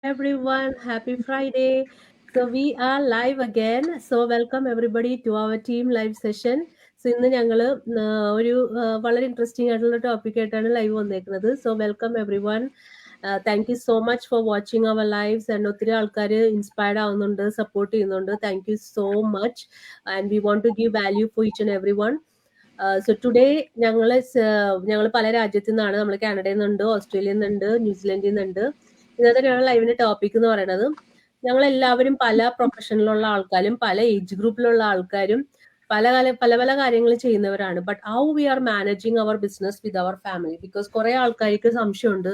everyone. Happy Friday. So we are live again. So welcome everybody to our team live session. So ഇന്ന് ഞങ്ങൾ ഒരു വളരെ interesting ആയിട്ടുള്ള topic ആയിട്ടാണ് live വന്നേക്കുന്നത്. So welcome every one. Thank you so much for watching our lives and ഒത്തിരി ആൾക്കാർ inspired ആവുന്നുണ്ട്, സപ്പോർട്ട് ചെയ്യുന്നുണ്ട്. Thank you so much and we want to give value for each and every one. So today ഞങ്ങൾ പല രാജ്യത്തു നിന്നാണ്. നമ്മൾ കാനഡയിൽ നിന്നുണ്ട്, ഓസ്ട്രേലിയയിൽ നിന്നുണ്ട്, ന്യൂസിലൻഡിൽ നിന്നുണ്ട്. ഇന്നത്തെ ഞങ്ങളുടെ ലൈവിന്റെ ടോപ്പിക് എന്ന് പറയുന്നത് ഞങ്ങൾ എല്ലാവരും പല പ്രൊഫഷനിലുള്ള ആൾക്കാരും പല ഏജ് ഗ്രൂപ്പിലുള്ള ആൾക്കാരും പല പല കാര്യങ്ങൾ ചെയ്യുന്നവരാണ്. But how we are managing our business with our family. Because കുറെ ആൾക്കാർക്ക് സംശയമുണ്ട്,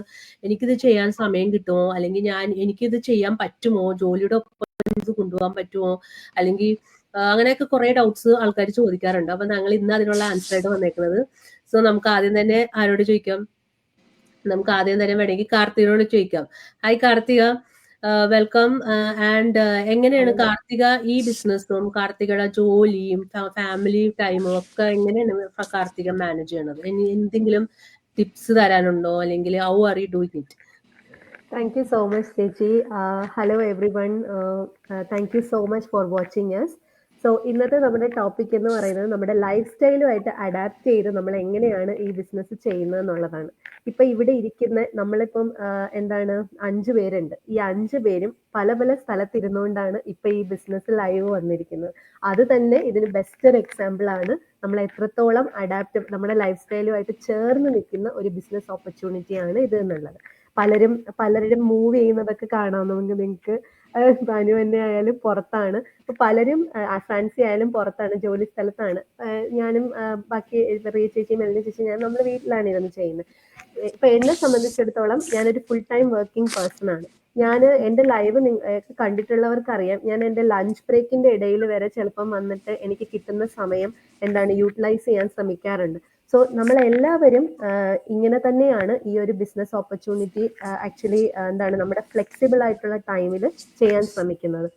എനിക്കിത് ചെയ്യാൻ സമയം കിട്ടുമോ, അല്ലെങ്കിൽ എനിക്കിത് ചെയ്യാൻ പറ്റുമോ, ജോലിയുടെ ഒപ്പം ഇത് കൊണ്ടുപോകാൻ പറ്റുമോ, അല്ലെങ്കിൽ അങ്ങനെയൊക്കെ കുറെ ഡൗട്ട്സ് ആൾക്കാർ ചോദിക്കാറുണ്ട്. അപ്പൊ ഞങ്ങൾ ഇന്ന് അതിനുള്ള ആൻസർ ആയിട്ട് വന്നേക്കുന്നത്. സോ നമുക്ക് ആദ്യം തന്നെ ആരോട് ചോദിക്കാം? നമുക്ക് ആദ്യം തന്നെ വേണമെങ്കിൽ കാർത്തികനോട് ചോദിക്കാം. Hi Karthika, welcome. ആൻഡ് എങ്ങനെയാണ് കാർത്തിക ഈ ബിസിനസ്സും കാർത്തികയുടെ ജോലിയും ഫാമിലി ടൈമും ഒക്കെ എങ്ങനെയാണ് കാർത്തിക മാനേജ് ചെയ്യണത്? എന്തെങ്കിലും ടിപ്സ് തരാനുണ്ടോ, അല്ലെങ്കിൽ how are you doing it? Thank you so much, Chechi. Hello, everyone. Thank you so much for watching us. So ഇന്നത്തെ നമ്മുടെ ടോപ്പിക് എന്ന് പറയുന്നത് നമ്മുടെ ലൈഫ് സ്റ്റൈലുമായിട്ട് അഡാപ്റ്റ് ചെയ്ത് നമ്മൾ എങ്ങനെയാണ് ഈ ബിസിനസ് ചെയ്യുന്നത് എന്നുള്ളതാണ്. ഇപ്പൊ ഇവിടെ ഇരിക്കുന്ന നമ്മളിപ്പം എന്താണ് 5 പേരുണ്ട്. ഈ 5 പേരും പല പല സ്ഥലത്തിരുന്നുകൊണ്ടാണ് ഇപ്പൊ ഈ ബിസിനസ് ലൈവ് വന്നിരിക്കുന്നത്. അത് തന്നെ ഇതിന് ബെസ്റ്റ് ഒരു എക്സാമ്പിൾ ആണ് നമ്മൾ എത്രത്തോളം നമ്മുടെ ലൈഫ് സ്റ്റൈലുമായിട്ട് ചേർന്ന് നിൽക്കുന്ന ഒരു ബിസിനസ് ഓപ്പർച്യൂണിറ്റി ആണ് ഇത് എന്നുള്ളത്. പലരും മൂവ് ചെയ്യുന്നതൊക്കെ കാണാമെന്നുണ്ടെങ്കിൽ നിങ്ങൾക്ക് ഭാനു തന്നെ ആയാലും പുറത്താണ്. അപ്പൊ പലരും ഫ്രാൻസി ആയാലും പുറത്താണ്, ജോലി സ്ഥലത്താണ്. ഞാനും ബാക്കി റിയ ചേച്ചി, മെലിന ചേച്ചി, നമ്മൾ വീട്ടിലാണ് ഇതൊന്ന് ചെയ്യുന്നത്. ഇപ്പൊ എന്നെ സംബന്ധിച്ചിടത്തോളം ഞാനൊരു ഫുൾ ടൈം വർക്കിംഗ് പേഴ്സൺ ആണ്. ഞാൻ എൻ്റെ ലൈവ് കണ്ടിട്ടുള്ളവർക്ക് അറിയാം, ഞാൻ എൻ്റെ ലഞ്ച് ബ്രേക്കിന്റെ ഇടയിൽ വരെ ചിലപ്പം വന്നിട്ട് എനിക്ക് കിട്ടുന്ന സമയം യൂട്ടിലൈസ് ചെയ്യാൻ ശ്രമിക്കാറുണ്ട്. സോ നമ്മളെല്ലാവരും ഇങ്ങനെ തന്നെയാണ് ഈ ഒരു ബിസിനസ് ഓപ്പർച്യൂണിറ്റി ആക്ച്വലി നമ്മുടെ ഫ്ലെക്സിബിൾ ആയിട്ടുള്ള ടൈമിൽ ചെയ്യാൻ ശ്രമിക്കുന്നത്.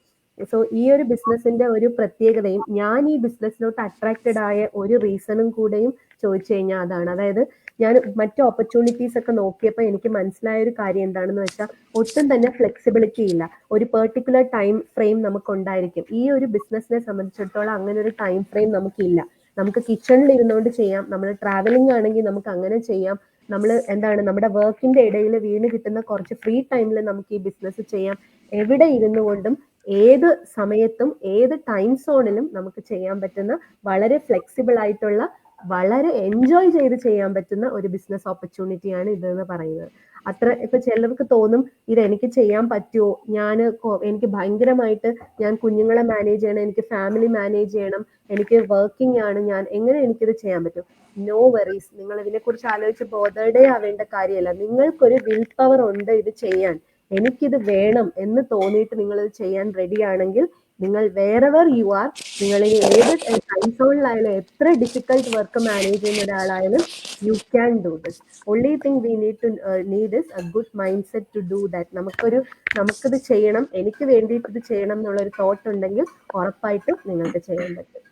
സോ ഈ ഒരു ബിസിനസിന്റെ ഒരു പ്രത്യേകതയും ഞാൻ ഈ ബിസിനസ്സിലോട്ട് അട്രാക്റ്റഡ് ആയ ഒരു റീസണും കൂടെയും ചോദിച്ചു കഴിഞ്ഞാൽ അതാണ്. അതായത് ഞാൻ മറ്റു ഓപ്പർച്യൂണിറ്റീസ് ഒക്കെ നോക്കിയപ്പോൾ എനിക്ക് മനസ്സിലായ ഒരു കാര്യം എന്താണെന്ന് വെച്ചാൽ ഒട്ടും തന്നെ ഫ്ലെക്സിബിലിറ്റി ഇല്ല. ഒരു പെർട്ടിക്കുലർ ടൈം ഫ്രെയിം നമുക്ക് ഉണ്ടായിരിക്കും. ഈ ഒരു ബിസിനസ്സിനെ സംബന്ധിച്ചിടത്തോളം അങ്ങനെ ഒരു ടൈം ഫ്രെയിം നമുക്കില്ല. നമുക്ക് കിച്ചണിൽ ഇരുന്നുകൊണ്ട് ചെയ്യാം, നമ്മൾ ട്രാവലിംഗ് ആണെങ്കിൽ നമുക്ക് അങ്ങനെ ചെയ്യാം, നമ്മൾ നമ്മുടെ വർക്കിന്റെ ഇടയിൽ വീണ് കിട്ടുന്ന കുറച്ച് ഫ്രീ ടൈമിൽ നമുക്ക് ഈ ബിസിനസ് ചെയ്യാം. എവിടെ ഇരുന്നു കൊണ്ടും ഏത് സമയത്തും ഏത് ടൈം സോണിലും നമുക്ക് ചെയ്യാൻ പറ്റുന്ന വളരെ ഫ്ലെക്സിബിൾ ആയിട്ടുള്ള, വളരെ എൻജോയ് ചെയ്ത് ചെയ്യാൻ പറ്റുന്ന ഒരു ബിസിനസ് ഓപ്പർച്യൂണിറ്റിയാണ് ഇതെന്ന് പറയുന്നത്. ഇപ്പൊ ചിലർക്ക് തോന്നും ഇത് എനിക്ക് ചെയ്യാൻ പറ്റുമോ, എനിക്ക് ഭയങ്കരമായിട്ട് ഞാൻ കുഞ്ഞുങ്ങളെ മാനേജ് ചെയ്യണം, എനിക്ക് ഫാമിലി മാനേജ് ചെയ്യണം, എനിക്ക് വർക്കിംഗ് ആണ്, ഞാൻ എങ്ങനെ എനിക്കിത് ചെയ്യാൻ പറ്റും? No worries. നിങ്ങൾ ഇതിനെക്കുറിച്ച് ആലോചിച്ച് ബോധേഡേ ആവേണ്ട കാര്യമല്ല. നിങ്ങൾക്കൊരു വിൽ പവർ ഉണ്ട് ഇത് ചെയ്യാൻ. എനിക്കിത് വേണം എന്ന് തോന്നിയിട്ട് നിങ്ങൾ ഇത് ചെയ്യാൻ റെഡി ആണെങ്കിൽ നിങ്ങൾ വേറെവർ യു ആർ, നിങ്ങൾ ഇനി ഏത് ടൈം സോണിലായാലും എത്ര ഡിഫിക്കൽട്ട് വർക്ക് മാനേജ് ചെയ്യുന്ന ഒരാളായാലും you can do this. Only thing we need is a good mindset to do that. നമുക്കിത് ചെയ്യണം, എനിക്ക് വേണ്ടിയിട്ട് ഇത് ചെയ്യണം എന്നുള്ളൊരു തോട്ട് ഉണ്ടെങ്കിൽ ഉറപ്പായിട്ടും നിങ്ങൾക്ക് ചെയ്യാൻ പറ്റും.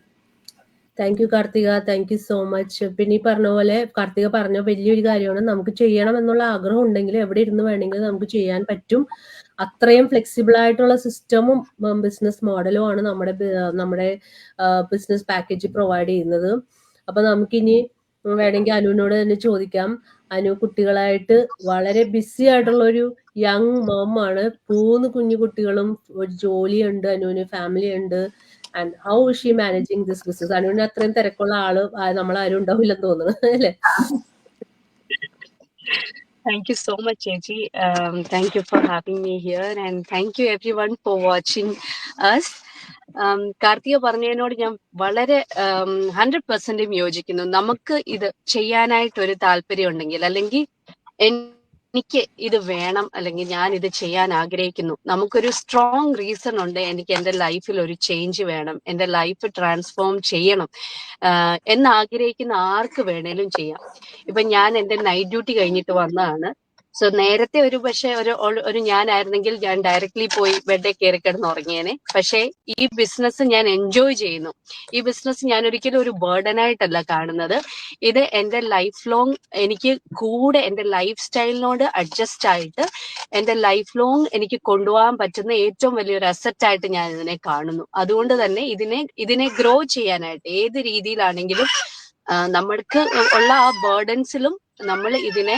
Thank you Karthika, thank you so much. പിന്നെ ഈ പറഞ്ഞ പോലെ കാർത്തിക പറഞ്ഞ വലിയൊരു കാര്യമാണ്, നമുക്ക് ചെയ്യണം എന്നുള്ള ആഗ്രഹം ഉണ്ടെങ്കിൽ എവിടെ ഇരുന്ന് വേണമെങ്കിലും നമുക്ക് ചെയ്യാൻ പറ്റും. അത്രയും ഫ്ലെക്സിബിൾ ആയിട്ടുള്ള സിസ്റ്റമും ബിസിനസ് മോഡലും ആണ് നമ്മുടെ ബിസിനസ് പാക്കേജ് പ്രൊവൈഡ് ചെയ്യുന്നത്. അപ്പൊ നമുക്കിനി വേണമെങ്കിൽ അനുവിനോട് തന്നെ ചോദിക്കാം. അനു കുട്ടികളായിട്ട് വളരെ ബിസി ആയിട്ടുള്ള ഒരു യങ് മോം ആണ്. 3 കുഞ്ഞു കുട്ടികളും ഒരു ജോലിയുണ്ട്, അനുവിന് ഫാമിലി ഉണ്ട്. And how is she managing this business? അനുവിന് അത്രയും തിരക്കുള്ള ആള് നമ്മളാരും ഉണ്ടാവില്ലെന്ന് തോന്നുന്നു അല്ലേ? Thank you so much, Chechi. Thank you for having me here, and thank you everyone for watching us. Karthika പറഞ്ഞതിനോട് ഞാൻ വളരെ 100% യോജിക്കുന്നു. നമുക്ക് ഇത് ചെയ്യാനായിട്ട് ഒരു താല്പര്യം ഉണ്ടെങ്കിൽ, അല്ലെങ്കിൽ എനിക്ക് ഇത് വേണം, അല്ലെങ്കിൽ ഞാൻ ഇത് ചെയ്യാൻ ആഗ്രഹിക്കുന്നു, നമുക്കൊരു സ്ട്രോങ് റീസൺ ഉണ്ട്, എനിക്ക് എൻ്റെ ലൈഫിൽ ഒരു ചേഞ്ച് വേണം, എൻ്റെ ലൈഫ് ട്രാൻസ്ഫോം ചെയ്യണം എന്ന് ആഗ്രഹിക്കുന്ന ആർക്ക് വേണേലും ചെയ്യാം. ഇപ്പൊ ഞാൻ എൻ്റെ നൈറ്റ് ഡ്യൂട്ടി കഴിഞ്ഞിട്ട് വന്നതാണ്. സോ നേരത്തെ ഒരു പക്ഷെ ഒരു ഞാനായിരുന്നെങ്കിൽ ഞാൻ ഡയറക്ട്ലി പോയി ബെഡിൽ കയറി കിടന്ന് ഉറങ്ങിയേനെ. പക്ഷേ ഈ ബിസിനസ് ഞാൻ എൻജോയ് ചെയ്യുന്നു. ഈ ബിസിനസ് ഞാൻ ഒരിക്കലും ഒരു ബേർഡനായിട്ടല്ല കാണുന്നത്. ഇത് എന്റെ ലൈഫ് ലോങ് എനിക്ക് കൂടെ എന്റെ ലൈഫ് സ്റ്റൈലിനോട് അഡ്ജസ്റ്റ് ആയിട്ട് എന്റെ ലൈഫ് ലോങ് എനിക്ക് കൊണ്ടുപോകാൻ പറ്റുന്ന ഏറ്റവും വലിയൊരു അസറ്റ് ആയിട്ട് ഞാൻ ഇതിനെ കാണുന്നു. അതുകൊണ്ട് തന്നെ ഇതിനെ ഗ്രോ ചെയ്യാനായിട്ട് ഏത് രീതിയിലാണെങ്കിലും നമ്മൾക്ക് ഉള്ള ആ ബേർഡൻസിലും നമ്മൾ ഇതിനെ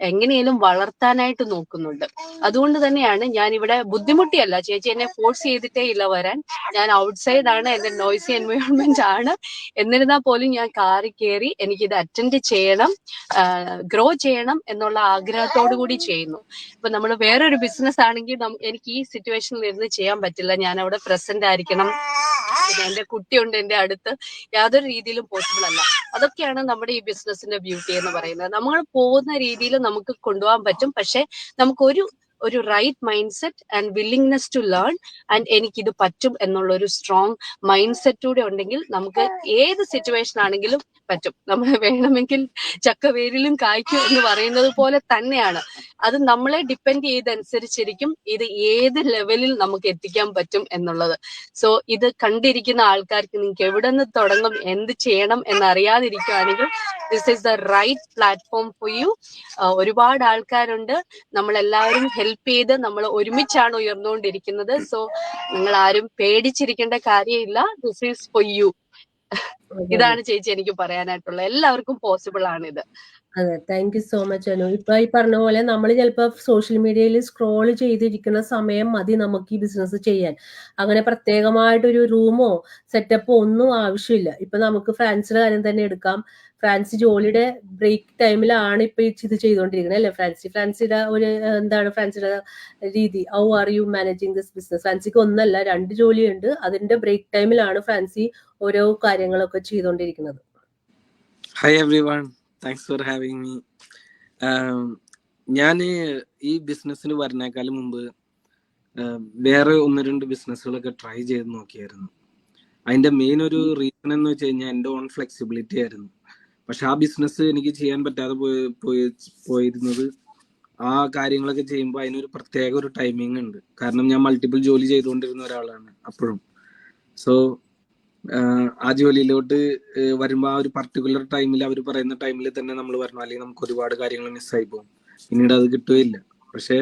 എങ്ങനെയും വളർത്താനായിട്ട് നോക്കുന്നുണ്ട്. അതുകൊണ്ട് തന്നെയാണ് ഞാൻ ഇവിടെ ബുദ്ധിമുട്ടിയല്ല. ചേച്ചി എന്നെ ഫോഴ്സ് ചെയ്തിട്ടേ ഇല്ല വരാൻ. ഞാൻ ഔട്ട്സൈഡ് ആണ്, എന്റെ നോയ്സി എൻവയോൺമെന്റ് ആണ്. എന്നിരുന്നാൽ പോലും ഞാൻ കാറിൽ കയറി എനിക്കിത് അറ്റൻഡ് ചെയ്യണം, ഗ്രോ ചെയ്യണം എന്നുള്ള ആഗ്രഹത്തോടു കൂടി ചെയ്യുന്നു. ഇപ്പൊ നമ്മൾ വേറൊരു ബിസിനസ് ആണെങ്കിൽ എനിക്ക് ഈ സിറ്റുവേഷനിൽ ഇരുന്ന് ചെയ്യാൻ പറ്റില്ല. ഞാൻ അവിടെ പ്രസന്റ് ആയിരിക്കണം. എന്റെ കുട്ടിയുണ്ട് എന്റെ അടുത്ത്. യാതൊരു രീതിയിലും പോസിബിൾ അല്ല. അതൊക്കെയാണ് നമ്മുടെ ഈ ബിസിനസിന്റെ ബ്യൂട്ടി എന്ന് പറയുന്നത്. നമ്മൾ പോകുന്ന രീതിയിൽ നമുക്ക് കൊണ്ടുപോകാൻ പറ്റും. പക്ഷെ നമുക്ക് ഒരു right mind set and willingness to learn and എനിക്കിത് പറ്റും എന്നുള്ള ഒരു സ്ട്രോങ് മൈൻഡ് സെറ്റ് കൂടെ ഉണ്ടെങ്കിൽ നമുക്ക് ഏത് സിറ്റുവേഷൻ ആണെങ്കിലും പറ്റും. നമ്മൾ വേണമെങ്കിൽ ചക്കവേരിലും കായ്ക്കും എന്ന് പറയുന്നത് പോലെ തന്നെയാണ്. അത് നമ്മളെ ഡിപ്പെൻഡ് ചെയ്തനുസരിച്ചിരിക്കും ഇത് ഏത് ലെവലിൽ നമുക്ക് എത്തിക്കാൻ പറ്റും എന്നുള്ളത്. സോ ഇത് കണ്ടിരിക്കുന്ന ആൾക്കാർക്ക് നിങ്ങൾക്ക് എവിടെ നിന്ന് തുടങ്ങും, എന്ത് ചെയ്യണം എന്നറിയാതിരിക്കുകയാണെങ്കിൽ this is the right platform for you. ഒരുപാട് ആൾക്കാരുണ്ട്. നമ്മളെല്ലാവരും ഹെൽപ്പ് ചെയ്ത് നമ്മൾ ഒരുമിച്ചാണ് ഉയർന്നുകൊണ്ടിരിക്കുന്നത്. സോ നിങ്ങൾ ആരും പേടിച്ചിരിക്കേണ്ട കാര്യമില്ല. This is for you. ഇതാണ് ചേച്ചി എനിക്ക് പറയാനായിട്ടുള്ളത്. എല്ലാവർക്കും പോസിബിൾ ആണ് ഇത്. അതെ, thank you so much Anu. ഇപ്പൊ ഈ പറഞ്ഞ പോലെ നമ്മൾ ചിലപ്പോൾ സോഷ്യൽ മീഡിയയിൽ സ്ക്രോൾ ചെയ്തിരിക്കുന്ന സമയം മതി നമുക്ക് ഈ ബിസിനസ് ചെയ്യാൻ. അങ്ങനെ പ്രത്യേകമായിട്ടൊരു റൂമോ സെറ്റപ്പോ ഒന്നും ആവശ്യമില്ല. ഇപ്പൊ നമുക്ക് ഫ്രാൻസിന്റെ കാര്യം തന്നെ എടുക്കാം. ഫ്രാൻസി ജോലിയുടെ ബ്രേക്ക് ടൈമിലാണ് ഇപ്പൊ ഇത് ചെയ്തുകൊണ്ടിരിക്കുന്നത് അല്ലെ ഫ്രാൻസിയുടെ ഒരു എന്താണ് ഫ്രാൻസിയുടെ രീതി? How are you managing this business? ഫ്രാൻസിക്ക് ഒന്നല്ല 2 ജോലിയുണ്ട്. അതിന്റെ ബ്രേക്ക് ടൈമിലാണ് ഫ്രാൻസി ഓരോ കാര്യങ്ങളൊക്കെ ചെയ്തുകൊണ്ടിരിക്കുന്നത്. Hi every one, thanks for having me. ഞാൻ ഈ ബിസിനസ്സിന് വരുന്നേക്കാളും മുമ്പ് വേറെ 1-2 ബിസിനസ്സുകളൊക്കെ ട്രൈ ചെയ്ത് നോക്കിയായിരുന്നു. അതിന്റെ മെയിൻ ഒരു റീസൺ എന്ന് വെച്ച് കഴിഞ്ഞാൽ എൻ്റെ ഓൺ ഫ്ലെക്സിബിലിറ്റി ആയിരുന്നു. പക്ഷെ ആ ബിസിനസ് എനിക്ക് ചെയ്യാൻ പറ്റാതെ പോയിരുന്നത് ആ കാര്യങ്ങളൊക്കെ ചെയ്യുമ്പോൾ അതിനൊരു പ്രത്യേക ഒരു ടൈമിംഗ് ഉണ്ട്. കാരണം ഞാൻ മൾട്ടിപ്പിൾ ജോലി ചെയ്തുകൊണ്ടിരുന്ന ഒരാളാണ് അപ്പോഴും. സോ ആ ജോലിയിലോട്ട് വരുമ്പോൾ ആ ഒരു പർട്ടിക്കുലർ ടൈമിൽ അവർ പറയുന്ന ടൈമിൽ തന്നെ നമ്മൾ വരണം, അല്ലെങ്കിൽ നമുക്ക് ഒരുപാട് കാര്യങ്ങൾ മിസ്സായി പോകും, പിന്നീട് അത് കിട്ടുകയില്ല. പക്ഷെ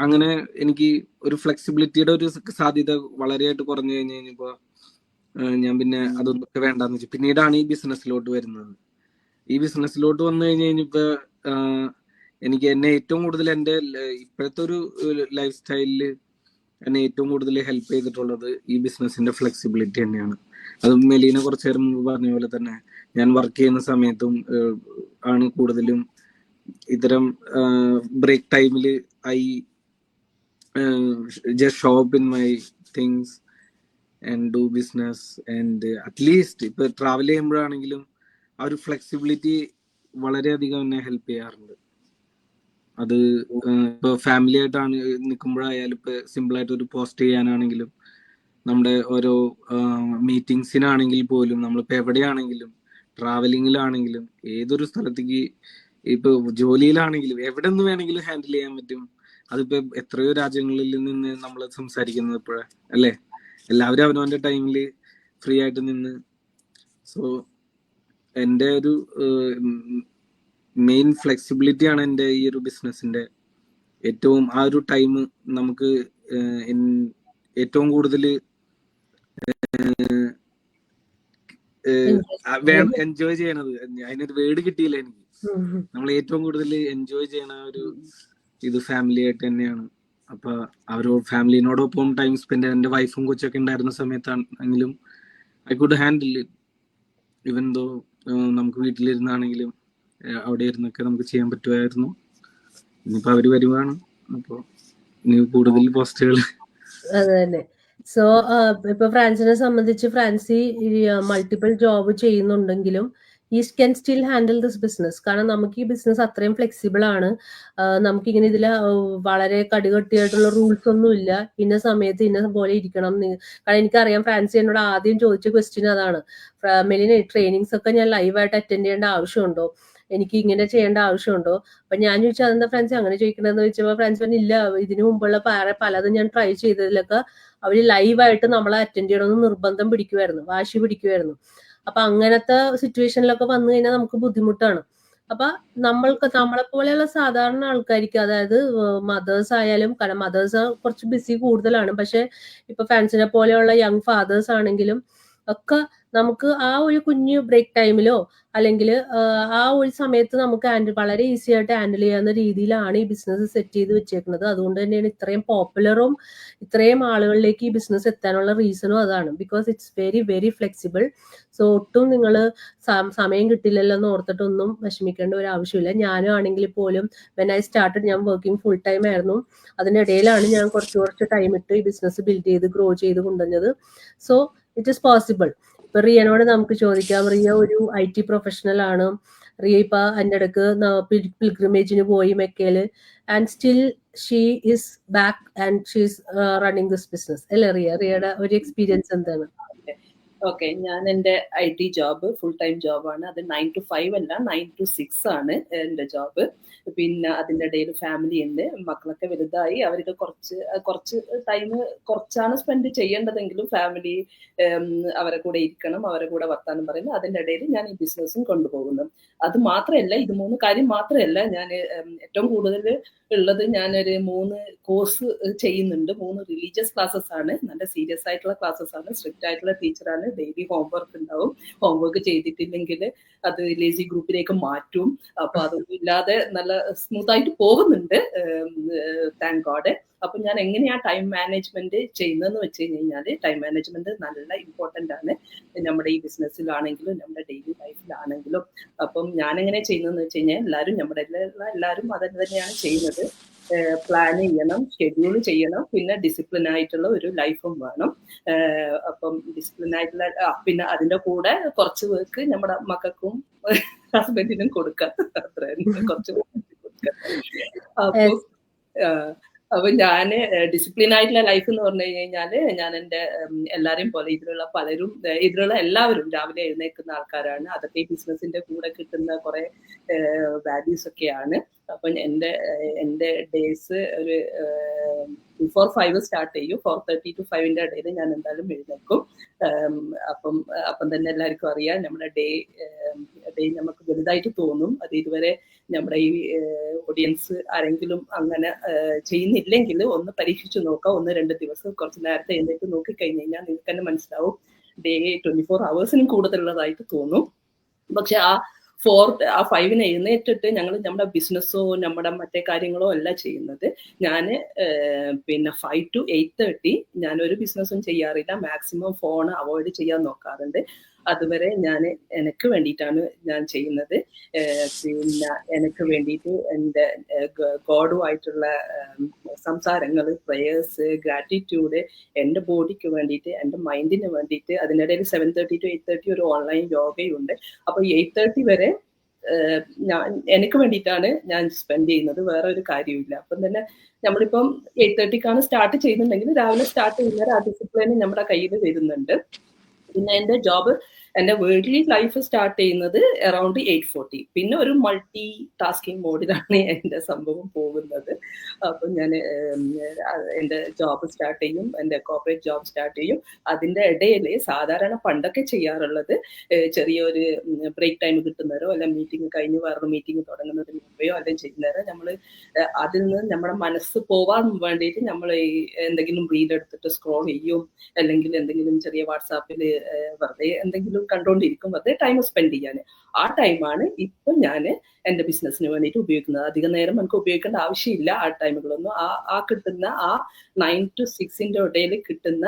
അങ്ങനെ എനിക്ക് ഒരു ഫ്ലെക്സിബിലിറ്റിയുടെ ഒരു സാധ്യത വളരെയായിട്ട് കുറഞ്ഞു കഴിഞ്ഞ് കഴിഞ്ഞപ്പോൾ ഞാൻ പിന്നെ അതൊക്കെ വേണ്ടാന്ന് വെച്ചു. പിന്നീടാണ് ഈ ബിസിനസ്സിലോട്ട് വരുന്നത്. ഈ ബിസിനസ്സിലോട്ട് വന്നു കഴിഞ്ഞപ്പോ എനിക്ക് എന്നെ ഏറ്റവും കൂടുതൽ എൻ്റെ ഇപ്പോഴത്തെ ഒരു ലൈഫ് സ്റ്റൈലില് എന്നെ ഏറ്റവും കൂടുതൽ ഹെൽപ്പ് ചെയ്തിട്ടുള്ളത് ഈ ബിസിനസിന്റെ ഫ്ലെക്സിബിലിറ്റി തന്നെയാണ്. അത് മെലീന കുറച്ചു നേരം മുമ്പ് പറഞ്ഞ പോലെ തന്നെ ഞാൻ വർക്ക് ചെയ്യുന്ന സമയത്തും ആണ് കൂടുതലും ഇത്തരം ബ്രേക്ക് ടൈമിൽ I just show up in my things and do business. And at least ഇപ്പൊ ട്രാവൽ ചെയ്യുമ്പോഴാണെങ്കിലും ആ ഒരു ഫ്ലെക്സിബിലിറ്റി വളരെയധികം എന്നെ ഹെൽപ്പ് ചെയ്യാറുണ്ട്. അത് ഇപ്പൊ ഫാമിലി ആയിട്ടാണ് നിൽക്കുമ്പോഴായാലും ഇപ്പൊ സിമ്പിൾ ആയിട്ട് ഒരു പോസ്റ്റ് ചെയ്യാനാണെങ്കിലും നമ്മുടെ ഓരോ മീറ്റിംഗ്സിനാണെങ്കിൽ പോലും നമ്മളിപ്പോ എവിടെയാണെങ്കിലും ട്രാവലിങ്ങിലാണെങ്കിലും ഏതൊരു സ്ഥലത്തേക്ക് ഇപ്പൊ ജോലിയിലാണെങ്കിലും എവിടെ നിന്ന് വേണമെങ്കിലും ഹാൻഡിൽ ചെയ്യാൻ പറ്റും. അതിപ്പോ എത്രയോ രാജ്യങ്ങളിൽ നിന്ന് നമ്മൾ സംസാരിക്കുന്നത് ഇപ്പോഴേ അല്ലേ, എല്ലാവരും അവനവന്റെ ടൈമില് ഫ്രീ ആയിട്ട് നിന്ന്. സോ എൻ്റെ ഒരു മെയിൻ ഫ്ലെക്സിബിലിറ്റി ആണ് എൻ്റെ ഈ ഒരു ബിസിനസിന്റെ ഏറ്റവും ആ ഒരു ടൈം നമുക്ക് ഏറ്റവും കൂടുതൽ എൻജോയ് ചെയ്യണത്. അതിനൊരു വേർഡ് കിട്ടിയില്ല എനിക്ക്. നമ്മൾ ഏറ്റവും കൂടുതൽ എൻജോയ് ചെയ്യണ ഒരു ഇത് ഫാമിലി ആയിട്ട് തന്നെയാണ്. അപ്പൊ ഫാമിലിനോടൊപ്പം ടൈം സ്പെൻഡ് എൻ്റെ വൈഫും കൊച്ചൊക്കെ ഉണ്ടായിരുന്ന സമയത്താണെങ്കിലും ഐ കുഡ് ഹാൻഡിൽ ഇവൻ ദോ നമുക്ക് വീട്ടിലിരുന്നാണെങ്കിലും അവിടെ ഇരുന്നൊക്കെ നമുക്ക് ചെയ്യാൻ പറ്റുമായിരുന്നു. ഇനിയിപ്പോ അവര് വരുവാണ്, അപ്പൊ ഇനി കൂടുതൽ പോസ്റ്റുകൾ. അതെ തന്നെ. സോ ഇപ്പൊ ഫ്രാൻസിനെ സംബന്ധിച്ച് ഫ്രാൻസി മൾട്ടിപ്പിൾ ജോബ് ചെയ്യുന്നുണ്ടെങ്കിലും ഈ can still handle this business. കാരണം നമുക്ക് ഈ ബിസിനസ് അത്രയും ഫ്ലെക്സിബിൾ ആണ്. നമുക്കിങ്ങനെ ഇതിൽ വളരെ കടുകട്ടിയായിട്ടുള്ള റൂൾസ് ഒന്നും ഇല്ല. ഇന്ന സമയത്ത് ഇന്ന പോലെ ഇരിക്കണം. കാരണം എനിക്കറിയാം ഫ്രാൻസി എന്നോട് ആദ്യം ചോദിച്ച ക്വസ്റ്റ്യൻ അതാണ്, മെലിന ട്രെയിനിങ്സ് ഒക്കെ ഞാൻ ലൈവായിട്ട് അറ്റൻഡ് ചെയ്യേണ്ട ആവശ്യമുണ്ടോ? എനിക്ക് ഇങ്ങനെ ചെയ്യേണ്ട ആവശ്യമുണ്ടോ? അപ്പൊ ഞാൻ ചോദിച്ചു അതെന്താ ഫ്രാൻസി അങ്ങനെ ചോദിക്കണമെന്ന് ചോദിച്ചപ്പോൾ ഫ്രാൻസ് പറഞ്ഞു ഇല്ല, ഇതിനു മുമ്പുള്ള പലതും ഞാൻ ട്രൈ ചെയ്തതിലൊക്കെ അവര് ലൈവായിട്ട് നമ്മളെ അറ്റൻഡ് ചെയ്യണമെന്ന് നിർബന്ധം പിടിക്കുമായിരുന്നു, വാശി പിടിക്കുമായിരുന്നു. അപ്പൊ അങ്ങനത്തെ സിറ്റുവേഷനിലൊക്കെ വന്നു കഴിഞ്ഞാൽ നമുക്ക് ബുദ്ധിമുട്ടാണ്. അപ്പൊ നമ്മളെ പോലെയുള്ള സാധാരണ ആൾക്കാർക്ക്, അതായത് മദേഴ്സ് ആയാലും, കാരണം മദേഴ്സ് കുറച്ച് ബിസി കൂടുതലാണ്, പക്ഷെ ഇപ്പൊ ഫാൻസിനെ പോലെയുള്ള യങ് ഫാദേഴ്സ് ആണെങ്കിലും ഒക്കെ നമുക്ക് ആ ഒരു കുഞ്ഞു ബ്രേക്ക് ടൈമിലോ അല്ലെങ്കിൽ ആ ഒരു സമയത്ത് നമുക്ക് വളരെ ഈസി ആയിട്ട് ഹാൻഡിൽ ചെയ്യാവുന്ന രീതിയിലാണ് ഈ ബിസിനസ് സെറ്റ് ചെയ്ത് വെച്ചേക്കുന്നത്. അതുകൊണ്ട് തന്നെയാണ് ഇത്രയും പോപ്പുലറും ഇത്രയും ആളുകളിലേക്ക് ഈ ബിസിനസ് എത്താനുള്ള റീസണും അതാണ്. Because it's very very flexible. So ഒട്ടും നിങ്ങൾ സമയം കിട്ടില്ലല്ലോ എന്ന് ഓർത്തിട്ടൊന്നും വിഷമിക്കേണ്ട ഒരു ആവശ്യമില്ല. ഞാനും ആണെങ്കിൽ പോലും വെൻ ഐ സ്റ്റാർട്ടഡ്, ഞാൻ വർക്കിംഗ് ഫുൾ ടൈം ആയിരുന്നു. അതിനിടയിലാണ് ഞാൻ കുറച്ച് ടൈം ഇട്ട് ഈ ബിസിനസ് ബിൽഡ് ചെയ്ത് ഗ്രോ ചെയ്ത് കൊണ്ടുവന്നത്. So it is possible. ഇപ്പൊ റിയനോട് നമുക്ക് ചോദിക്കാം. റിയ ഒരു IT പ്രൊഫഷണൽ ആണ്. റിയ ഇപ്പൊ അതിൻ്റെ ഇടക്ക് പിൽഗ്രിമേജിന് പോയി മെക്കയില്, and still she is back and she is running this business അല്ലേ റിയയുടെ ഒരു എക്സ്പീരിയൻസ് എന്താണ്? ഓക്കെ, ഞാൻ എൻ്റെ IT ജോബ് ഫുൾ ടൈം ജോബാണ്. അത് 9 to 5 അല്ല, 9 to 6 ആണ് എൻ്റെ ജോബ്. പിന്നെ അതിൻ്റെ ഇടയിൽ ഫാമിലി ഉണ്ട്. മക്കളൊക്കെ വലുതായി. അവർക്ക് കുറച്ച് ടൈം കുറച്ചാണ് സ്പെൻഡ് ചെയ്യേണ്ടതെങ്കിലും ഫാമിലി അവരെ കൂടെ ഇരിക്കണം, അവരെ കൂടെ വർത്താനം പറയുന്നു. അതിൻ്റെ ഇടയിൽ ഞാൻ ഈ ബിസിനസ്സും കൊണ്ടുപോകുന്നു. അത് മാത്രമല്ല, ഇത് 3 കാര്യം മാത്രമല്ല, ഞാൻ ഏറ്റവും കൂടുതൽ ഉള്ളത് ഞാനൊരു 3 കോഴ്സ് ചെയ്യുന്നുണ്ട്. 3 റിലീജിയസ് ക്ലാസ്സസ് ആണ്. നല്ല സീരിയസ് ആയിട്ടുള്ള ക്ലാസ്സസ് ആണ്. സ്ട്രിക്റ്റ് ആയിട്ടുള്ള ടീച്ചറാണ്. ഡെയിലി ഹോംവർക്ക് ഉണ്ടാവും. ഹോംവർക്ക് ചെയ്തിട്ടില്ലെങ്കിൽ അത് ലേസി ഗ്രൂപ്പിലേക്ക് മാറ്റും. അപ്പൊ അതൊന്നും ഇല്ലാതെ നല്ല സ്മൂത്ത് ആയിട്ട് പോകുന്നുണ്ട്, താങ്ക് ഗോഡ്. അപ്പൊ ഞാൻ എങ്ങനെയാ ടൈം മാനേജ്മെന്റ് ചെയ്യുന്നതെന്ന് വെച്ച് കഴിഞ്ഞാൽ, ടൈം മാനേജ്മെന്റ് നല്ല ഇമ്പോർട്ടന്റ് ആണ് നമ്മുടെ ഈ ബിസിനസ്സിലാണെങ്കിലും നമ്മുടെ ഡെയിലി ലൈഫിലാണെങ്കിലും. അപ്പം ഞാൻ എങ്ങനെ ചെയ്യുന്നതെന്ന് വെച്ച് കഴിഞ്ഞാൽ, എല്ലാവരും അത് തന്നെയാണ് ചെയ്യുന്നത്. പ്ലാൻ ചെയ്യണം, ഷെഡ്യൂൾ ചെയ്യണം, പിന്നെ ഡിസിപ്ലിൻ ആയിട്ടുള്ള ഒരു ലൈഫും വേണം. അപ്പം ഡിസിപ്ലിൻ ആയിട്ടുള്ള പിന്നെ അതിന്റെ കൂടെ കുറച്ച് വർക്ക് നമ്മുടെ മക്കൾക്കും ഹസ്ബൻഡിനും കൊടുക്കാം. അത്ര കുറച്ച് കൊടുക്കാം. അപ്പൊ ഞാന് ഡിസിപ്ലിൻ ആയിട്ടുള്ള ലൈഫ് എന്ന് പറഞ്ഞു കഴിഞ്ഞാല്, ഞാൻ എൻ്റെ എല്ലാരെയും പോലെ ഇതിലുള്ള എല്ലാവരും രാവിലെ എഴുന്നേൽക്കുന്ന ആൾക്കാരാണ്. അതൊക്കെ ഈ ബിസിനസിന്റെ കൂടെ കിട്ടുന്ന കുറെ വാല്യൂസ് ഒക്കെയാണ്. അപ്പം എൻ്റെ ഡേയ്സ് ഒരു ബിഫോർ 5 സ്റ്റാർട്ട് ചെയ്യും. 4:30 to 5 ഇടയിൽ ഞാൻ എന്തായാലും എഴുന്നേൽക്കും. അപ്പം തന്നെ എല്ലാവർക്കും അറിയാം, നമ്മുടെ ഡേ നമുക്ക് വലുതായിട്ട് തോന്നും. അത് ഇതുവരെ നമ്മുടെ ഈ ഓഡിയൻസ് ആരെങ്കിലും അങ്ങനെ ചെയ്യുന്നില്ലെങ്കിൽ ഒന്ന് പരീക്ഷിച്ചു നോക്കാം. 1-2 ദിവസം കുറച്ച് നേരത്തെ എഴുന്നേറ്റ് നോക്കിക്കഴിഞ്ഞ് കഴിഞ്ഞാൽ നിങ്ങൾക്ക് തന്നെ മനസ്സിലാവും, ഡേ 24 hours കൂടുതലുള്ളതായിട്ട് തോന്നും. പക്ഷെ ആ 5 എഴുന്നേറ്റിട്ട് ഞങ്ങൾ നമ്മുടെ ബിസിനസ്സോ നമ്മുടെ മറ്റേ കാര്യങ്ങളോ അല്ല ചെയ്യുന്നത്. ഞാൻ പിന്നെ 5 to 8:30 ഞാനൊരു ബിസിനസ്സും ചെയ്യാറില്ല. മാക്സിമം ഫോൺ അവോയ്ഡ് ചെയ്യാൻ നോക്കാറുണ്ട്. അതുവരെ എനിക്ക് വേണ്ടിയിട്ടാണ് ഞാൻ ചെയ്യുന്നത്. പിന്നെ എനിക്ക് വേണ്ടിയിട്ട് എൻ്റെ ഗോഡുമായിട്ടുള്ള സംസാരങ്ങൾ, പ്രേയേഴ്സ്, ഗ്രാറ്റിറ്റ്യൂഡ്, എൻ്റെ ബോഡിക്ക് വേണ്ടിയിട്ട്, എൻ്റെ മൈൻഡിന് വേണ്ടിയിട്ട്. അതിനിടയിൽ 7:30 to 8:30 ഒരു ഓൺലൈൻ യോഗയുണ്ട്. അപ്പോൾ 8:30 വരെ എനിക്ക് വേണ്ടിയിട്ടാണ് ഞാൻ സ്പെൻഡ് ചെയ്യുന്നത്. വേറെ ഒരു കാര്യമില്ല. അപ്പം തന്നെ നമ്മളിപ്പം 8:30 സ്റ്റാർട്ട് ചെയ്യുന്നുണ്ടെങ്കിൽ രാവിലെ സ്റ്റാർട്ട് ചെയ്യുന്ന ആ ഡിസിപ്ലിൻ നമ്മുടെ കയ്യിൽ വരുന്നുണ്ട്. പിന്നെ എൻ്റെ വേൾഡ്ലി ലൈഫ് സ്റ്റാർട്ട് ചെയ്യുന്നത് അറൌണ്ട് 8:40. പിന്നെ ഒരു മൾട്ടി ടാസ്കിങ് മോഡിലാണ് എൻ്റെ സംഭവം പോകുന്നത്. അപ്പം ഞാൻ എൻ്റെ ജോബ് സ്റ്റാർട്ട് ചെയ്യും, എൻ്റെ കോർപ്പറേറ്റ് ജോബ് സ്റ്റാർട്ട് ചെയ്യും. അതിൻ്റെ ഇടയിൽ സാധാരണ പണ്ടൊക്കെ ചെയ്യാറുള്ളത്, ചെറിയൊരു ബ്രേക്ക് ടൈം കിട്ടുന്നവരോ അല്ല മീറ്റിംഗ് കഴിഞ്ഞ് വേറൊരു മീറ്റിംഗ് തുടങ്ങുന്നതിന് മുമ്പെയോ അല്ലെങ്കിൽ ചെയ്യുന്നവരോ നമ്മൾ അതിൽ നിന്ന് നമ്മുടെ മനസ്സ് പോവാൻ വേണ്ടിയിട്ട് നമ്മൾ എന്തെങ്കിലും റീൽ എടുത്തിട്ട് സ്ക്രോൾ ചെയ്യും, അല്ലെങ്കിൽ എന്തെങ്കിലും ചെറിയ വാട്സാപ്പിൽ വെറുതെ എന്തെങ്കിലും കണ്ടുകൊണ്ടിരിക്കും, വെറുതെ ടൈം സ്പെൻഡ് ചെയ്യാൻ. ആ ടൈമാണ് ഇപ്പൊ ഞാൻ എൻ്റെ ബിസിനസ്സിന് വേണ്ടിയിട്ട് ഉപയോഗിക്കുന്നത്. അധികം നേരം നമുക്ക് ഉപയോഗിക്കേണ്ട ആവശ്യമില്ല ആ ടൈമുകളൊന്നും. ആ കിട്ടുന്ന ആ 9 to 6 ഇടയിൽ കിട്ടുന്ന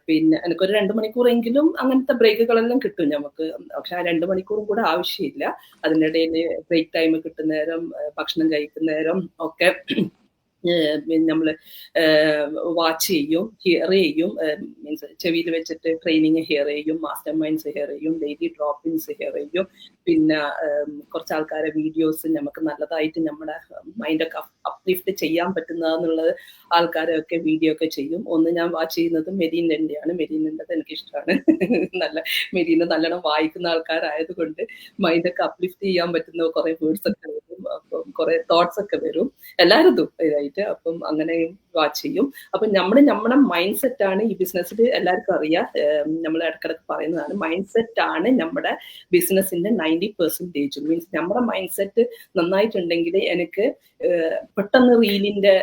പിന്നെ എനിക്കൊരു 2 മണിക്കൂറെങ്കിലും അങ്ങനത്തെ ബ്രേക്കുകളെല്ലാം കിട്ടും നമുക്ക്. പക്ഷെ ആ 2 മണിക്കൂറും കൂടെ ആവശ്യമില്ല. അതിനിടയിൽ ബ്രേക്ക് ടൈം കിട്ടുന്ന നേരം, ഭക്ഷണം കഴിക്കുന്ന നേരം ഒക്കെ നമ്മൾ വാച്ച് ചെയ്യും, ഹിയർ ചെയ്യും, മീൻസ് ചെവിയിൽ വെച്ചിട്ട് ട്രെയിനിങ് ഹിയർ ചെയ്യും, മാസ്റ്റർ മൈൻഡ്സ് ഹിയർ ചെയ്യും, ഡെയിലി ഡ്രോപ്പിൻസ് ഹിയർ ചെയ്യും. പിന്നെ കുറച്ച് ആൾക്കാരെ വീഡിയോസ് നമുക്ക് നല്ലതായിട്ട് നമ്മുടെ മൈൻഡൊക്കെ അപ്ലിഫ്റ്റ് ചെയ്യാൻ പറ്റുന്നതെന്നുള്ളത് ആൾക്കാരൊക്കെ വീഡിയോ ഒക്കെ ചെയ്യും. ഒന്ന് ഞാൻ വാച്ച് ചെയ്യുന്നത് മെരീനൻ്റെയാണ്. മെരീനൻ്റെത് എനിക്കിഷ്ടമാണ്. മെരീന നല്ലോണം വായിക്കുന്ന ആൾക്കാരായതുകൊണ്ട് മൈൻഡൊക്കെ അപ്ലിഫ്റ്റ് ചെയ്യാൻ പറ്റുന്ന കുറെ വേർഡ്സ് ഒക്കെ വരും, അപ്പം കുറെ തോട്ട്സ് ഒക്കെ വരും എല്ലാവരും ഇതായിട്ട്. അപ്പം അങ്ങനെയും വാച്ച് ചെയ്യും. അപ്പം നമ്മുടെ മൈൻഡ് സെറ്റ് ആണ് ഈ ബിസിനസ്സിൽ എല്ലാവർക്കും അറിയാം. നമ്മൾ ഇടക്കിടക്ക് പറയുന്നതാണ്, മൈൻഡ് സെറ്റ് ആണ് നമ്മുടെ ബിസിനസിന്റെ 90%. മീൻസ് നമ്മുടെ മൈൻഡ് സെറ്റ് നന്നായിട്ടുണ്ടെങ്കിൽ എനിക്ക് പെട്ടെന്ന് റീലിന്റെ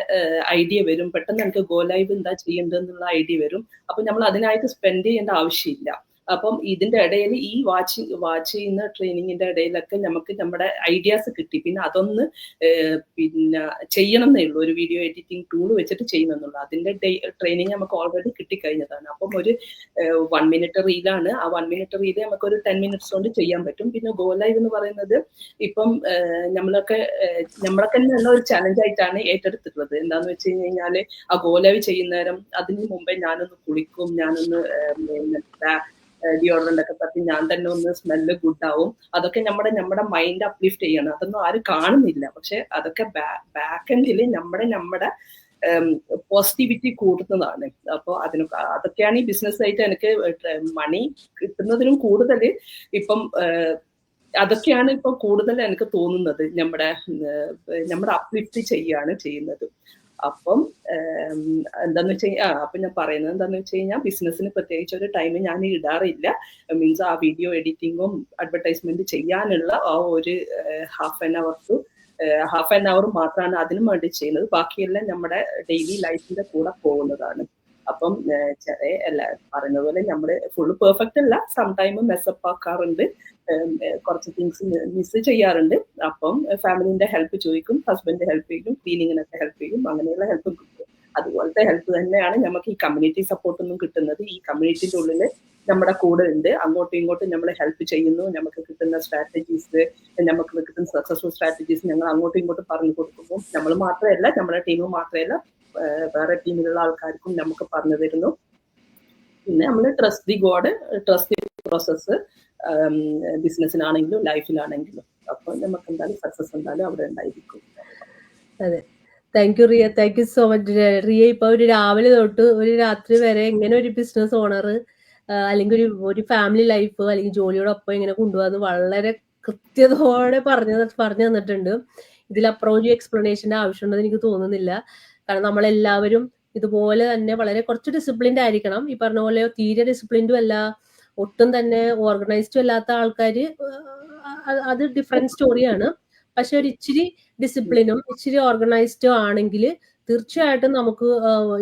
ഐഡിയ വരും, പെട്ടെന്ന് എനിക്ക് ഗോ ലൈവ് എന്താ ചെയ്യേണ്ടതെന്നുള്ള ഐഡിയ വരും. അപ്പൊ നമ്മൾ അതിനായിട്ട് സ്പെൻഡ് ചെയ്യേണ്ട ആവശ്യമില്ല. അപ്പം ഇതിന്റെ ഇടയിൽ ഈ വാച്ച് ചെയ്യുന്ന ട്രെയിനിങ്ങിന്റെ ഇടയിലൊക്കെ നമുക്ക് നമ്മുടെ ഐഡിയാസ് കിട്ടി. പിന്നെ അതൊന്ന് പിന്നെ ചെയ്യണം എന്നേ ഉള്ളൂ, ഒരു വീഡിയോ എഡിറ്റിംഗ് ടൂൾ വെച്ചിട്ട് ചെയ്യണമെന്നുള്ളൂ. അതിന്റെ ട്രെയിനിങ് നമുക്ക് ഓൾറെഡി കിട്ടിക്കഴിഞ്ഞതാണ്. അപ്പം ഒരു 1 മിനിറ്റ് റീലാണ്. ആ 1 മിനിറ്റ് റീല് നമുക്ക് ഒരു 10 മിനിറ്റ്സ് കൊണ്ട് ചെയ്യാൻ പറ്റും. പിന്നെ ഗോ ലൈവ് എന്ന് പറയുന്നത് ഇപ്പം നമ്മളൊക്കെ തന്നെ ഒരു ചലഞ്ച് ആയിട്ടാണ് ഏറ്റെടുത്തിട്ടുള്ളത്. എന്താന്ന് വെച്ച് കഴിഞ്ഞാല് ആ ഗോ ലൈവ് ചെയ്യുന്നേരം അതിന് മുമ്പേ ഞാനൊന്ന് കുളിക്കും, ഞാനൊന്ന് ഡിയോഡറന്റ് ഒക്കെ തട്ടി ഞാൻ തന്നെ ഒന്ന് സ്മെല്ല് ഗുഡ് ആവും. അതൊക്കെ നമ്മുടെ മൈൻഡ് അപ്ലിഫ്റ്റ് ചെയ്യണം. അതൊന്നും ആരും കാണുന്നില്ല, പക്ഷെ അതൊക്കെ ബാക്ക് എൻഡില് നമ്മുടെ പോസിറ്റിവിറ്റി കൂടുന്നതാണ്. അപ്പോൾ അതൊക്കെയാണ് ഈ ബിസിനസ് ആയിട്ട് എനിക്ക് മണി കിട്ടുന്നതിനും കൂടുതൽ ഇപ്പം അതൊക്കെയാണ് ഇപ്പൊ കൂടുതൽ എനിക്ക് തോന്നുന്നത്. നമ്മുടെ അപ്ലിഫ്റ്റ് ചെയ്യുന്നത്. അപ്പം എന്താന്ന് വെച്ച് കഴിഞ്ഞാൽ അപ്പൊ ഞാൻ പറയുന്നത് എന്താന്ന് വെച്ച് കഴിഞ്ഞാൽ ബിസിനസ്സിന് പ്രത്യേകിച്ച് ഒരു ടൈം ഞാൻ ഇടാറില്ല. മീൻസ് ആ വീഡിയോ എഡിറ്റിങ്ങും അഡ്വർടൈസ്മെന്റ് ചെയ്യാനുള്ള ആ ഒരു ഹാഫ് ആൻ അവർ മാത്രമാണ് അതിനു വേണ്ടി ചെയ്യുന്നത്. ബാക്കിയെല്ലാം നമ്മുടെ ഡെയിലി ലൈഫിന്റെ കൂടെ പോകുന്നതാണ്. അപ്പം പറയുന്ന പോലെ നമ്മള് ഫുള്ള് പെർഫെക്റ്റ് അല്ല, സംടൈം മെസ്സപ്പ് ആക്കാറുണ്ട്, കുറച്ച് തിങ്സ് മിസ് ചെയ്യാറുണ്ട്. അപ്പം ഫാമിലിന്റെ ഹെൽപ്പ് ചോദിക്കും, ഹസ്ബൻഡ് ഹെൽപ്പ് ചെയ്യും, ക്ലീനിങ്ങിനൊക്കെ ഹെൽപ്പ് ചെയ്യും, അങ്ങനെയുള്ള ഹെൽപ്പും കിട്ടും. അതുപോലത്തെ ഹെൽപ്പ് തന്നെയാണ് നമുക്ക് ഈ കമ്മ്യൂണിറ്റി സപ്പോർട്ടൊന്നും കിട്ടുന്നത്. ഈ കമ്മ്യൂണിറ്റിന്റെ ഉള്ളിൽ നമ്മുടെ കൂടെ ഉണ്ട്, അങ്ങോട്ടും ഇങ്ങോട്ടും നമ്മൾ ഹെൽപ്പ് ചെയ്യുന്നു. നമുക്ക് കിട്ടുന്ന സ്ട്രാറ്റജീസ്, നമുക്ക് കിട്ടുന്ന സക്സസ്ഫുൾ സ്ട്രാറ്റജീസ് ഞങ്ങൾ അങ്ങോട്ടും ഇങ്ങോട്ടും പറഞ്ഞു കൊടുക്കുമ്പോൾ നമ്മൾ മാത്രമല്ല, നമ്മുടെ ടീം മാത്രമല്ല, വേറെ ടീമിലുള്ള ആൾക്കാർക്കും നമുക്ക് പറഞ്ഞു തരുന്നു. പിന്നെ നമ്മൾ trust the god, trust the process, ബിസിനസ്സിനാണെങ്കിലും ലൈഫിലാണെങ്കിലും. അപ്പൊ നമുക്ക് എന്തായാലും സക്സസ് എന്തായാലും അവിടെ ഉണ്ടായിരിക്കും. അതെ, thank you Riya, thank you so much Riya. ഇപ്പൊ ഒരു രാവിലെ തൊട്ട് ഒരു രാത്രി വരെ എങ്ങനെ ഒരു ബിസിനസ് ഓണർ അല്ലെങ്കിൽ ഒരു ഫാമിലി ലൈഫ് അല്ലെങ്കിൽ ജോലിയോടൊപ്പം എങ്ങനെ കൊണ്ടുപോകാന്ന് വളരെ കൃത്യതയോടെ പറഞ്ഞു തന്നിട്ടുണ്ട്. ഇതിൽ അപ്രോച്ച് എക്സ്പ്ലനേഷന്റെ ആവശ്യമുണ്ടെന്ന് എനിക്ക് തോന്നുന്നില്ല. കാരണം നമ്മളെല്ലാവരും ഇതുപോലെ തന്നെ വളരെ കുറച്ച് ഡിസിപ്ലിൻഡ് ആയിരിക്കണം. ഈ പറഞ്ഞ പോലെ തീരെ ഡിസിപ്ലിൻഡും അല്ല, ഒട്ടും തന്നെ ഓർഗനൈസ്ഡും അല്ലാത്ത ആൾക്കാര് അത് ഡിഫറെന്റ് സ്റ്റോറിയാണ്. പക്ഷെ ഒരു ഇച്ചിരി ഡിസിപ്ലിനും ഇച്ചിരി ഓർഗനൈസ്ഡും ആണെങ്കിൽ തീർച്ചയായിട്ടും നമുക്ക്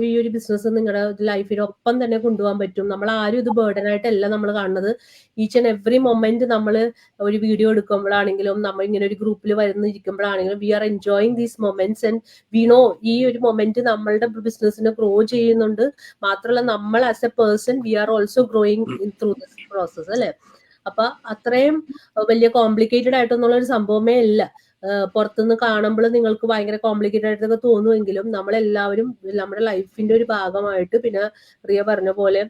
ഈ ഒരു ബിസിനസ് നിങ്ങളുടെ ലൈഫിനൊപ്പം തന്നെ കൊണ്ടുപോകാൻ പറ്റും. നമ്മൾ ആരും ഇത് ബേർഡൻ ആയിട്ടല്ല നമ്മൾ കാണുന്നത്. ഈച്ച് ആൻഡ് എവറി മൊമെന്റ് നമ്മൾ ഒരു വീഡിയോ എടുക്കുമ്പോഴാണെങ്കിലും നമ്മൾ ഇങ്ങനെ ഒരു ഗ്രൂപ്പിൽ വരുന്നിരിക്കുമ്പോഴാണെങ്കിലും we are enjoying these moments and we know ഈ ഒരു മൊമെന്റ് നമ്മളുടെ ബിസിനസ്സിനെ ഗ്രോ ചെയ്യുന്നുണ്ട്. മാത്രമല്ല നമ്മൾ as a person we are also growing through this process അല്ലെ. അപ്പൊ അത്രയും വലിയ കോംപ്ലിക്കേറ്റഡ് ആയിട്ടൊന്നുള്ള ഒരു സംഭവമേ ഇല്ല. പുറത്തുനിന്ന് കാണുമ്പോൾ നിങ്ങൾക്ക് ഭയങ്കര കോംപ്ലിക്കേറ്റഡ് ആയിട്ടൊക്കെ തോന്നുമെങ്കിലും നമ്മളെല്ലാവരും നമ്മുടെ ലൈഫിന്റെ ഒരു ഭാഗമായിട്ട്, പിന്നെ റിയ പറഞ്ഞ പോലെ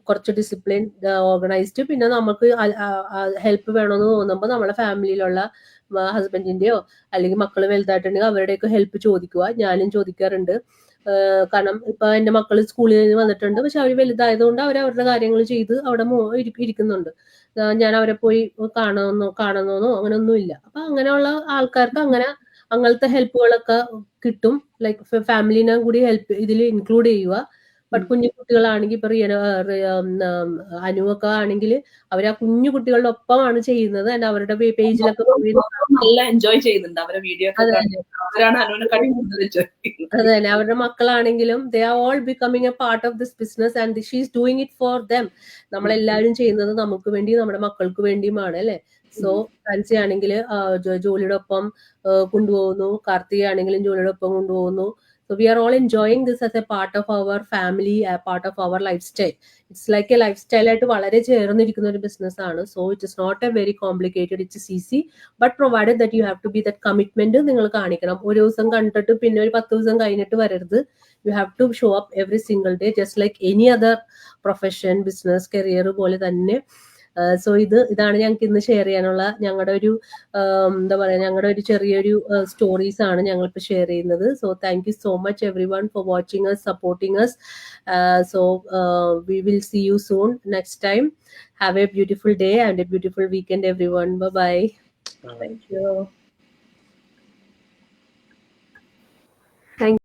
കുറച്ച് ഡിസിപ്ലിൻ, ഓർഗനൈസ്ഡ്, പിന്നെ നമുക്ക് ഹെൽപ്പ് വേണമെന്ന് തോന്നുമ്പോൾ നമ്മുടെ ഫാമിലിയിലുള്ള ഹസ്ബൻഡിന്റെയോ അല്ലെങ്കിൽ മക്കൾ വലുതായിട്ടുണ്ടെങ്കിൽ അവരുടെയൊക്കെ ഹെൽപ്പ് ചോദിക്കുക. ഞാനും ചോദിക്കാറുണ്ട്. കാരണം ഇപ്പൊ എന്റെ മക്കൾ സ്കൂളിൽ നിന്ന് വന്നിട്ടുണ്ട്, പക്ഷെ അവർ വലുതായതുകൊണ്ട് അവർ അവരുടെ കാര്യങ്ങൾ ചെയ്ത് അവിടെ ഇരിക്കുന്നുണ്ട്. ഞാൻ അവരെ പോയി കാണുന്നോ അങ്ങനെയൊന്നുമില്ല. അപ്പൊ അങ്ങനെയുള്ള ആൾക്കാർക്ക് അങ്ങനത്തെ ഹെൽപ്പുകളൊക്കെ കിട്ടും. ലൈക്ക് ഫാമിലിനെ കൂടി ഹെൽപ്പ് ഇതിൽ ഇൻക്ലൂഡ് ചെയ്യുക. ബട്ട് കുഞ്ഞു കുട്ടികളാണെങ്കിൽ ഇപ്പൊ അനുവൊക്കെ ആണെങ്കിൽ അവർ ആ കുഞ്ഞു കുട്ടികളുടെ ഒപ്പമാണ് ചെയ്യുന്നത്. അവരുടെ പേജിലൊക്കെ നല്ല എൻജോയ് ചെയ്യുന്നുണ്ട് അവരുടെ വീഡിയോ. അതെ തന്നെ, അവരുടെ മക്കളാണെങ്കിലും they are all becoming a part of this business and she is doing it for them. നമ്മളെല്ലാവരും ചെയ്യുന്നത് നമുക്ക് വേണ്ടി നമ്മുടെ മക്കൾക്ക് വേണ്ടിയുമാണ് അല്ലെ. സോ ഫാൻസി ആണെങ്കിൽ ജോലിയുടെ ഒപ്പം കൊണ്ടുപോകുന്നു, കാർത്തിക ആണെങ്കിലും ജോലിയുടെ ഒപ്പം കൊണ്ടുപോകുന്നു, So we are all enjoying this as a part of our family, a part of our lifestyle. It's like a lifestyle ആയിട്ട് വളരെ ചേർന്നിരിക്കുന്ന ഒരു ബിസിനസ് ആണ്. So it is not a very complicated, it is easy, but provided that you have to be that commitment നിങ്ങൾ കാണിക്കണം. ഒരു ദിവസം കണ്ടിട്ട് പിന്നെ ഒരു 10 ദിവസം കഴിഞ്ഞിട്ട് വരരുത്. You have to show up every single day, just like any other profession, business, career പോലെ തന്നെ. സോ ഇതാണ് ഞങ്ങൾക്ക് ഇന്ന് ഷെയർ ചെയ്യാനുള്ള ഞങ്ങളുടെ ഒരു എന്താ പറയുക, ഞങ്ങളുടെ ഒരു ചെറിയൊരു സ്റ്റോറീസ് ആണ് ഞങ്ങളിപ്പോൾ ഷെയർ ചെയ്യുന്നത്. So thank you so much every one for watching us, supporting us. So we will see you soon next time. Have a beautiful day and a beautiful weekend, everyone. Bye bye. Thank you.